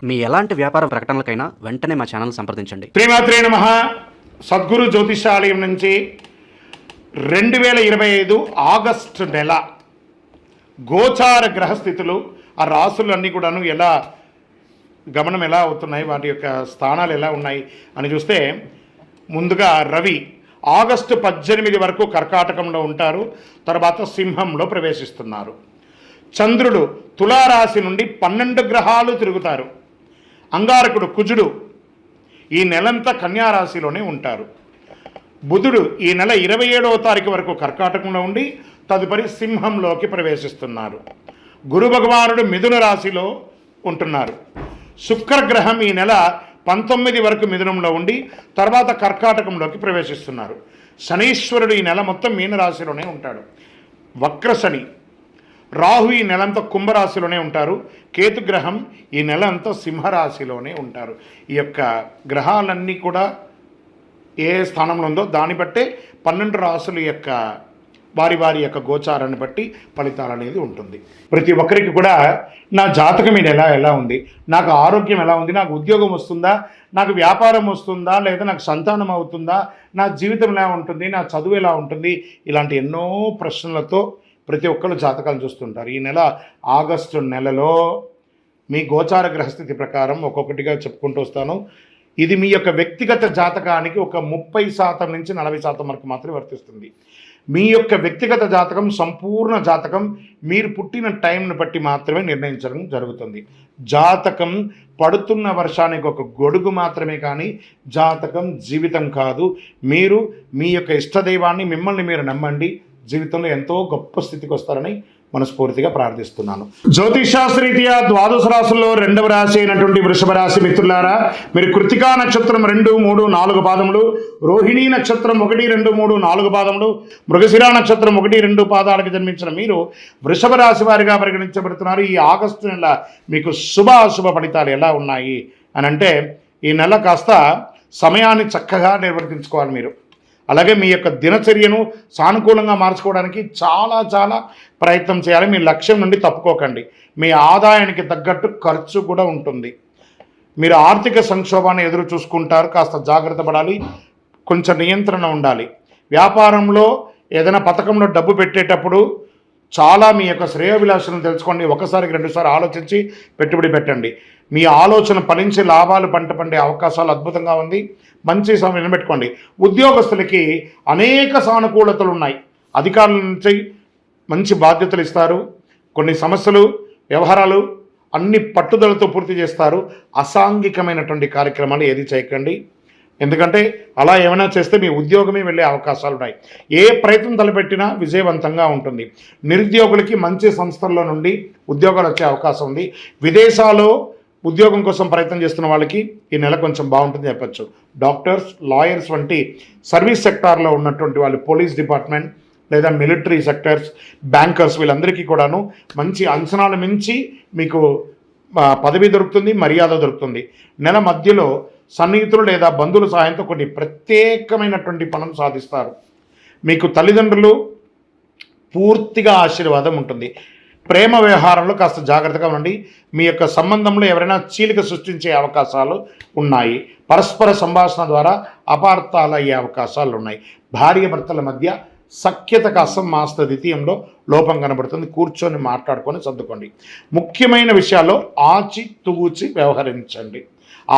మీ ఎలాంటి వ్యాపార ప్రకటనలకైనా వెంటనే మా ఛానల్ సంప్రదించండి. శ్రీమాత్రే నమః. సద్గురు జ్యోతిషాలయం నుంచి 2025 ఆగస్టు నెల గోచార గ్రహస్థితులు, ఆ రాసులన్నీ కూడాను ఎలా గమనం ఎలా అవుతున్నాయి, వాటి యొక్క స్థానాలు ఎలా ఉన్నాయి అని చూస్తే, ముందుగా రవి ఆగస్టు 18 వరకు కర్కాటకంలో ఉంటారు, తర్వాత సింహంలో ప్రవేశిస్తున్నారు. చంద్రుడు తులారాశి నుండి 12 గ్రహాలు తిరుగుతారు. అంగారకుడు కుజుడు ఈ నెలంతా కన్యారాశిలోనే ఉంటారు. బుధుడు ఈ నెల 27వ తారీఖు వరకు కర్కాటకంలో ఉండి తదుపరి సింహంలోకి ప్రవేశిస్తున్నారు. గురు భగవానుడు మిథున రాశిలో ఉంటున్నారు. శుక్రగ్రహం ఈ నెల 19 వరకు మిథునంలో ఉండి తర్వాత కర్కాటకంలోకి ప్రవేశిస్తున్నారు. శనీశ్వరుడు ఈ నెల మొత్తం మీనరాశిలోనే ఉంటాడు. వక్ర శని. రాహు ఈ నెలంతా కుంభరాశిలోనే ఉంటారు. కేతుగ్రహం ఈ నెల అంతా సింహరాశిలోనే ఉంటారు. ఈ యొక్క గ్రహాలన్నీ కూడా ఏ స్థానంలో ఉందో దాన్ని బట్టే 12 రాశుల యొక్క వారి యొక్క గోచారాన్ని బట్టి ఫలితాలు అనేది ఉంటుంది. ప్రతి ఒక్కరికి కూడా నా జాతకం ఇది ఎలా ఉంది, నాకు ఆరోగ్యం ఎలా ఉంది, నాకు ఉద్యోగం వస్తుందా, నాకు వ్యాపారం వస్తుందా, లేదా నాకు సంతానం అవుతుందా, నా జీవితం ఎలా ఉంటుంది, నా చదువు ఎలా ఉంటుంది, ఇలాంటి ఎన్నో ప్రశ్నలతో ప్రతి ఒక్కరు జాతకాలు చూస్తుంటారు. ఈ నెల ఆగస్టు నెలలో మీ గోచార గ్రహస్థితి ప్రకారం ఒక్కొక్కటిగా చెప్పుకుంటూ వస్తాను. ఇది మీ యొక్క వ్యక్తిగత జాతకానికి ఒక 30% నుంచి 40% వరకు మాత్రమే వర్తిస్తుంది. మీ యొక్క వ్యక్తిగత జాతకం, సంపూర్ణ జాతకం మీరు పుట్టిన టైంను బట్టి మాత్రమే నిర్ణయించడం జరుగుతుంది. జాతకం పడుతున్న వర్షానికి ఒక గొడుగు మాత్రమే, కానీ జాతకం జీవితం కాదు. మీరు మీ యొక్క ఇష్టదైవాన్ని, మిమ్మల్ని మీరు నమ్మండి, జీవితంలో ఎంతో గొప్ప స్థితికి వస్తారని మనస్ఫూర్తిగా ప్రార్థిస్తున్నాను. జ్యోతిషాస్త్రీత్యా ద్వాదశ రాశుల్లో 2వ రాశి అయినటువంటి వృషభ రాశి మిత్రులారా, మీరు కృతికా నక్షత్రం 2, 3, 4 పాదములు, రోహిణీ నక్షత్రం 1, 2, 3, 4 పాదములు, మృగశిరా నక్షత్రం 1, 2 పాదాలకు జన్మించిన మీరు వృషభ రాశి వారిగా పరిగణించబడుతున్నారు. ఈ ఆగస్టు నెల మీకు శుభాశుభ ఫలితాలు ఎలా ఉన్నాయి అని అంటే, ఈ నెల కాస్త సమయాన్ని చక్కగా నిర్వర్తించుకోవాలి మీరు. అలాగే మీ యొక్క దినచర్యను సానుకూలంగా మార్చుకోవడానికి చాలా ప్రయత్నం చేయాలి. మీ లక్ష్యం నుండి తప్పుకోకండి. మీ ఆదాయానికి తగ్గట్టు ఖర్చు కూడా ఉంటుంది. మీరు ఆర్థిక సంక్షోభాన్ని ఎదురు చూసుకుంటారు, కాస్త జాగ్రత్త పడాలి, కొంచెం నియంత్రణ ఉండాలి. వ్యాపారంలో ఏదైనా పథకంలో డబ్బు పెట్టేటప్పుడు చాలా మీ యొక్క శ్రేయోభిలాషను తెలుసుకోండి. ఒకసారికి 2 సార్లు ఆలోచించి పెట్టుబడి పెట్టండి. మీ ఆలోచన ఫలించి లాభాలు పండే అవకాశాలు అద్భుతంగా ఉంది. మంచి సమయం నిలబెట్టుకోండి. ఉద్యోగస్తులకి అనేక సానుకూలతలు ఉన్నాయి. అధికారుల నుంచి మంచి బాధ్యతలు ఇస్తారు. కొన్ని సమస్యలు, వ్యవహారాలు అన్ని పట్టుదలతో పూర్తి చేస్తారు. అసాంఘికమైనటువంటి కార్యక్రమాలు ఏది చేయకండి. ఎందుకంటే అలా ఏమైనా చేస్తే మీ ఉద్యోగమే వెళ్ళే అవకాశాలు ఉన్నాయి. ఏ ప్రయత్నం తలపెట్టినా విజయవంతంగా ఉంటుంది. నిరుద్యోగులకి మంచి సంస్థల్లో నుండి ఉద్యోగాలు వచ్చే అవకాశం ఉంది. విదేశాల్లో ఉద్యోగం కోసం ప్రయత్నం చేస్తున్న వాళ్ళకి ఈ నెల కొంచెం బాగుంటుంది చెప్పచ్చు. డాక్టర్స్, లాయర్స్ వంటి సర్వీస్ సెక్టార్లో ఉన్నటువంటి వాళ్ళు, పోలీస్ డిపార్ట్మెంట్ లేదా మిలిటరీ సెక్టర్స్, బ్యాంకర్స్, వీళ్ళందరికీ కూడాను మంచి అంచనాలు మించి మీకు పదవి దొరుకుతుంది, మర్యాద దొరుకుతుంది. నెల మధ్యలో సన్నిహితులు లేదా బంధువుల సహాయంతో కొన్ని ప్రత్యేకమైనటువంటి పనులు సాధిస్తారు. మీకు తల్లిదండ్రులు పూర్తిగా ఆశీర్వాదం ఉంటుంది. ప్రేమ వ్యవహారంలో కాస్త జాగ్రత్తగా ఉండండి. మీ యొక్క సంబంధంలో ఎవరైనా చీలిక సృష్టించే అవకాశాలు ఉన్నాయి. పరస్పర సంభాషణ ద్వారా అపార్థాలు అయ్యే అవకాశాలు ఉన్నాయి. భార్య భర్తల మధ్య సఖ్యత కాస్త మాస్త ద్వితీయంలో లోపం కనబడుతుంది. కూర్చొని మాట్లాడుకొని సర్దుకోండి. ముఖ్యమైన విషయాల్లో ఆచితూచి వ్యవహరించండి.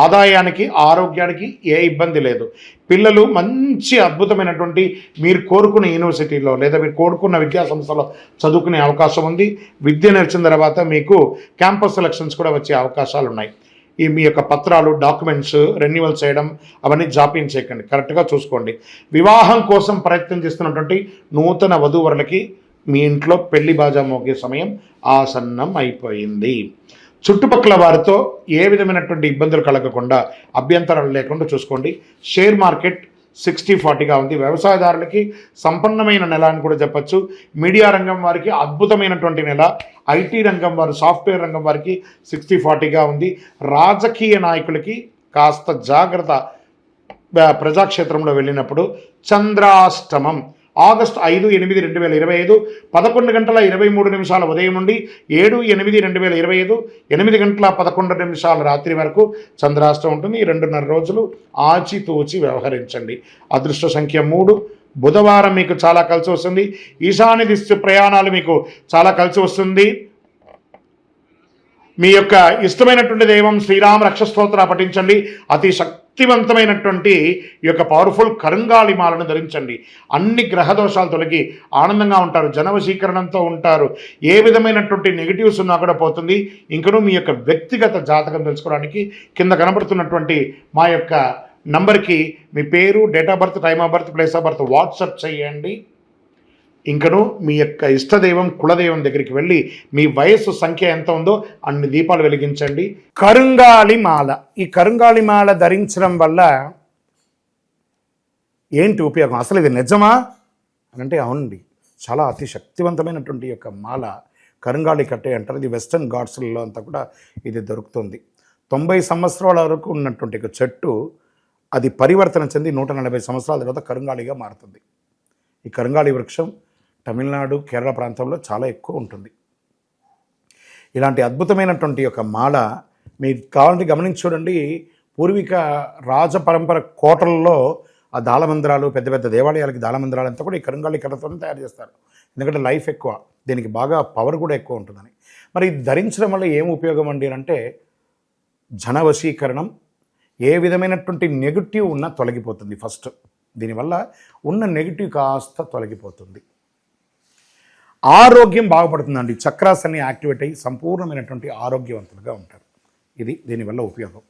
ఆదాయానికి, ఆరోగ్యానికి ఏ ఇబ్బంది లేదు. పిల్లలు మంచి అద్భుతమైనటువంటి మీరు కోరుకున్న యూనివర్సిటీలో లేదా మీరు కోరుకున్న విద్యా సంస్థలో చదువుకునే అవకాశం ఉంది. విద్య నేర్చిన తర్వాత మీకు క్యాంపస్ సెలక్షన్స్ కూడా వచ్చే అవకాశాలు ఉన్నాయి. ఈ మీ యొక్క పత్రాలు, డాక్యుమెంట్స్ రెన్యువల్ చేయడం అవన్నీ జాప్యం చేయకండి, కరెక్ట్గా చూసుకోండి. వివాహం కోసం ప్రయత్నం చేస్తున్నటువంటి నూతన వధూవరులకి మీ ఇంట్లో పెళ్లి బాజా మోగే సమయం ఆసన్నం అయిపోయింది. చుట్టుపక్కల వారితో ఏ విధమైనటువంటి ఇబ్బందులు కలగకుండా, అభ్యంతరాలు లేకుండా చూసుకోండి. షేర్ మార్కెట్ 60-40గా ఉంది. వ్యవసాయదారులకి సంపన్నమైన నెల అని కూడా చెప్పచ్చు. మీడియా రంగం వారికి అద్భుతమైనటువంటి నెల. ఐటీ రంగం వారు, సాఫ్ట్వేర్ రంగం వారికి 60-40గా ఉంది. రాజకీయ నాయకులకి కాస్త జాగ్రత్త. ప్రజాక్షేత్రంలో వెళ్ళినప్పుడు చంద్రాష్టమం ఆగస్టు 5/8/2025 11:23 ఉదయం నుండి 7/8/2025 8:11 రాత్రి వరకు చంద్రాష్టం ఉంటుంది. ఈ 2.5 రోజులు ఆచితూచి వ్యవహరించండి. అదృష్ట సంఖ్య 3. బుధవారం మీకు చాలా కలిసి వస్తుంది. ఈశాన్య దిశ ప్రయాణాలు మీకు చాలా కలిసి వస్తుంది. మీ యొక్క ఇష్టమైనటువంటి దైవం శ్రీరామ రక్ష స్తోత్ర పఠించండి. అతి శక్తివంతమైనటువంటి ఈ యొక్క పవర్ఫుల్ కరుంగాళి మాలను ధరించండి. అన్ని గ్రహ దోషాలు తొలగి ఆనందంగా ఉంటారు, జనవశీకరణంతో ఉంటారు. ఏ విధమైనటువంటి నెగిటివ్స్ ఉన్నా కూడా పోతుంది. ఇంకనూ మీ యొక్క వ్యక్తిగత జాతకం తెలుసుకోవడానికి కింద కనబడుతున్నటువంటి మా యొక్క నంబర్కి మీ పేరు, date of birth, time of birth, place of birth WhatsApp చేయండి. ఇంకను మీ యొక్క ఇష్టదైవం కులదైవం దగ్గరికి వెళ్ళి మీ వయస్సు సంఖ్య ఎంత ఉందో అన్ని దీపాలు వెలిగించండి. కరుంగాళి మాల, ఈ కరుంగాళి మాల ధరించడం వల్ల ఏంటి ఉపయోగం? అసలు ఇది నిజమా అని అంటే అవునండి, చాలా అతి శక్తివంతమైనటువంటి యొక్క మాల కరుంగాళి కట్టే అంటారు. ఇది వెస్టర్న్ ఘాట్స్లలో అంతా కూడా ఇది దొరుకుతుంది. 90 సంవత్సరాల వరకు ఉన్నటువంటి ఒక చెట్టు అది పరివర్తన చెంది 140 సంవత్సరాల తర్వాత కరుంగాళిగా మారుతుంది. ఈ కరుంగాళి వృక్షం తమిళనాడు, కేరళ ప్రాంతంలో చాలా ఎక్కువ ఉంటుంది. ఇలాంటి అద్భుతమైనటువంటి యొక్క మాల మీరు కావాలంటే గమనించి చూడండి. పూర్వీక రాజ పరంపర కోటలలో ఆ దాళమందిరాలు, పెద్ద పెద్ద దేవాలయాలకి దాళమందిరాలు అంతా కూడా ఈ కరుంగాళి కర్రతో తయారు చేస్తారు. ఎందుకంటే లైఫ్ ఎక్కువ, దీనికి బాగా పవర్ కూడా ఎక్కువ ఉంటుందని. మరి ధరించడం వల్ల ఏం ఉపయోగం అండి అంటే జనవశీకరణం, ఏ విధమైనటువంటి నెగిటివ్ ఉన్నా తొలగిపోతుంది. ఫస్ట్ దీనివల్ల ఉన్న నెగిటివ్ కాస్త తొలగిపోతుంది. ఆరోగ్యం బాగుపడుతుందండి. చక్రాస్ అన్ని యాక్టివేట్ అయ్యి సంపూర్ణమైనటువంటి ఆరోగ్యవంతులుగా ఉంటారు. ఇది దీనివల్ల ఉపయోగం.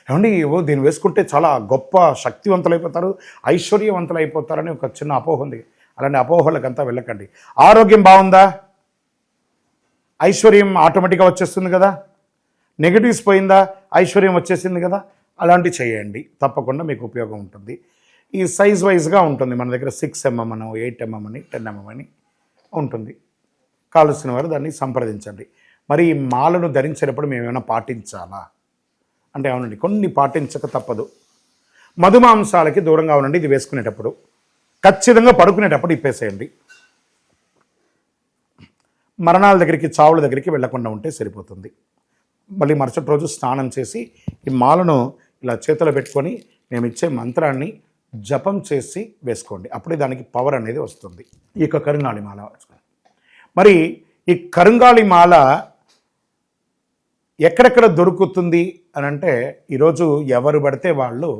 ఏమండి దీన్ని వేసుకుంటే చాలా గొప్ప శక్తివంతులైపోతారు, ఐశ్వర్యవంతులు అయిపోతారని ఒక చిన్న అపోహ ఉంది. అలాంటి అపోహలకంతా వెళ్ళకండి. ఆరోగ్యం బాగుందా, ఐశ్వర్యం ఆటోమేటిక్గా వచ్చేస్తుంది కదా. నెగిటివ్స్ పోయిందా, ఐశ్వర్యం వచ్చేసింది కదా. అలాంటివి చేయండి, తప్పకుండా మీకు ఉపయోగం ఉంటుంది. ఈ సైజ్ వైజ్గా ఉంటుంది. మన దగ్గర 6 mm అని, 8 mm అని, 10 mm అని ఉంటుంది. కావలసిన వారు దాన్ని సంప్రదించండి. మరి ఈ మాలను ధరించేటప్పుడు మేము ఏమైనా పాటించాలా అంటే అవునండి, కొన్ని పాటించక తప్పదు. మధుమాంసాలకి దూరంగా ఉండండి. ఇది వేసుకునేటప్పుడు ఖచ్చితంగా పడుకునేటప్పుడు ఇప్పేసేయండి. మరణాల దగ్గరికి, చావుల దగ్గరికి వెళ్లకుండా ఉంటే సరిపోతుంది. మళ్ళీ మరుసటి రోజు స్నానం చేసి ఈ మాలను ఇలా చేతిలో పెట్టుకొని మేము ఇచ్చే మంత్రాన్ని జపం చేసి వేసుకోండి. అప్పుడే దానికి పవర్ అనేది వస్తుంది. ఈ యొక్క కరుంగాళి మాల మరి ఈ కరుంగాళి మాల ఎక్కడెక్కడ దొరుకుతుంది అని అంటే ఈరోజు ఎవరు పడితే వాళ్ళు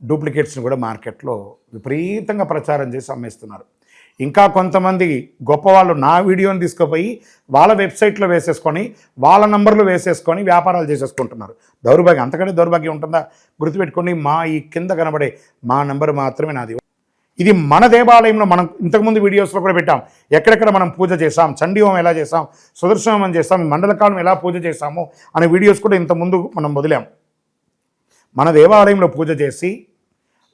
డూప్లికేట్స్ని కూడా మార్కెట్లో విపరీతంగా ప్రచారం చేసి అమ్మేస్తున్నారు. ఇంకా కొంతమంది గొప్పవాళ్ళు నా వీడియోని తీసుకుపోయి వాళ్ళ వెబ్సైట్లో వేసేసుకొని వాళ్ళ నంబర్లు వేసేసుకొని వ్యాపారాలు చేసేసుకుంటున్నారు. దౌర్భాగ్యం, అంతకంటే దౌర్భాగ్యం ఉంటుందా? గుర్తుపెట్టుకొని మా ఈ కింద కనబడే మా నంబర్ మాత్రమే నాది. ఇది మన దేవాలయంలో మనం ఇంతకుముందు వీడియోస్లో కూడా పెట్టాం. ఎక్కడెక్కడ మనం పూజ చేసాం, చండీహోమం ఎలా చేసాం, సుదర్శనం చేసాం, మండలకాలం ఎలా పూజ చేసాము అనే వీడియోస్ కూడా ఇంతకుముందు మనం వదిలాం. మన దేవాలయంలో పూజ చేసి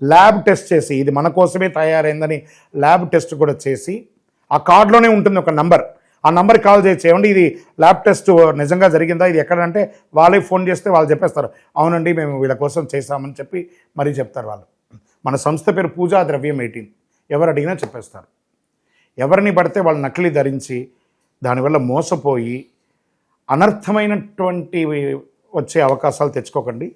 ల్యాబ్ టెస్ట్ చేసి ఇది మన కోసమే తయారైందని ల్యాబ్ టెస్ట్ కూడా చేసి ఆ కార్డులోనే ఉంటుంది ఒక నంబర్. ఆ నంబర్కి కాల్ చేసి ఏమండి ఇది ల్యాబ్ టెస్ట్ నిజంగా జరిగిందా, ఇది ఎక్కడంటే వాళ్ళే ఫోన్ చేస్తే వాళ్ళు చెప్పేస్తారు అవునండి మేము వీళ్ళ కోసం చేశామని చెప్పి మరీ చెప్తారు వాళ్ళు. మన సంస్థ పేరు పూజా ద్రవ్యం 18. ఎవరు అడిగినా చెప్పేస్తారు. ఎవరిని పడితే వాళ్ళు నకిలీ ధరించి దానివల్ల మోసపోయి అనర్థమైనటువంటి వచ్చే అవకాశాలు తెచ్చుకోకండి.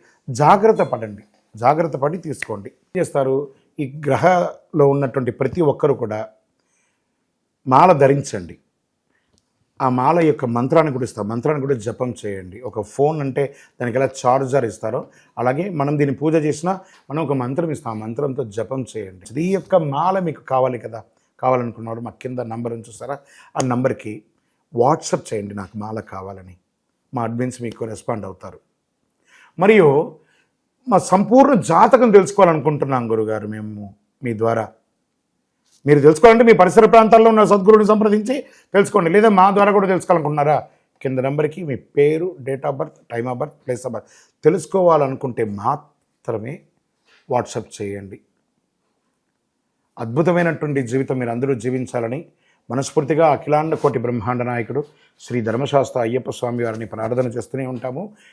జాగ్రత్త పడండి, జాగ్రత్త పడి తీసుకోండి. ఏం చేస్తారు, ఈ గ్రహలో ఉన్నటువంటి ప్రతి ఒక్కరు కూడా మాల ధరించండి. ఆ మాల యొక్క మంత్రాన్ని కూడా ఇస్తాం, మంత్రాన్ని కూడా జపం చేయండి. ఒక ఫోన్ అంటే దానికి ఎలా చార్జర్ ఇస్తారో అలాగే మనం దీన్ని పూజ చేసినా మనం ఒక మంత్రం ఇస్తాం, ఆ మంత్రంతో జపం చేయండి. ఈ యొక్క మాల మీకు కావాలి కదా, కావాలనుకున్నారు మా కింద నంబర్ చూస్తారా, ఆ నంబర్కి వాట్సాప్ చేయండి నాకు మాల కావాలని. మా అడ్మిన్స్ మీకు రెస్పాండ్ అవుతారు. మరియు మా సంపూర్ణ జాతకం తెలుసుకోవాలనుకుంటున్నాం గురుగారు మేము మీ ద్వారా. మీరు తెలుసుకోవాలంటే మీ పరిసర ప్రాంతాల్లో ఉన్న సద్గురుని సంప్రదించి తెలుసుకోండి, లేదా మా ద్వారా కూడా తెలుసుకోవాలనుకుంటున్నారా, కింద నెంబర్కి మీ పేరు, date of birth, time of birth, place of birth తెలుసుకోవాలనుకుంటే మాత్రమే వాట్సాప్ చేయండి. అద్భుతమైనటువంటి జీవితం మీరు అందరూ జీవించాలని మనస్ఫూర్తిగా అఖిలాండ కోటి బ్రహ్మాండ నాయకుడు శ్రీ ధర్మశాస్త్ర అయ్యప్ప స్వామి వారిని ప్రార్థన చేస్తూనే ఉంటాము.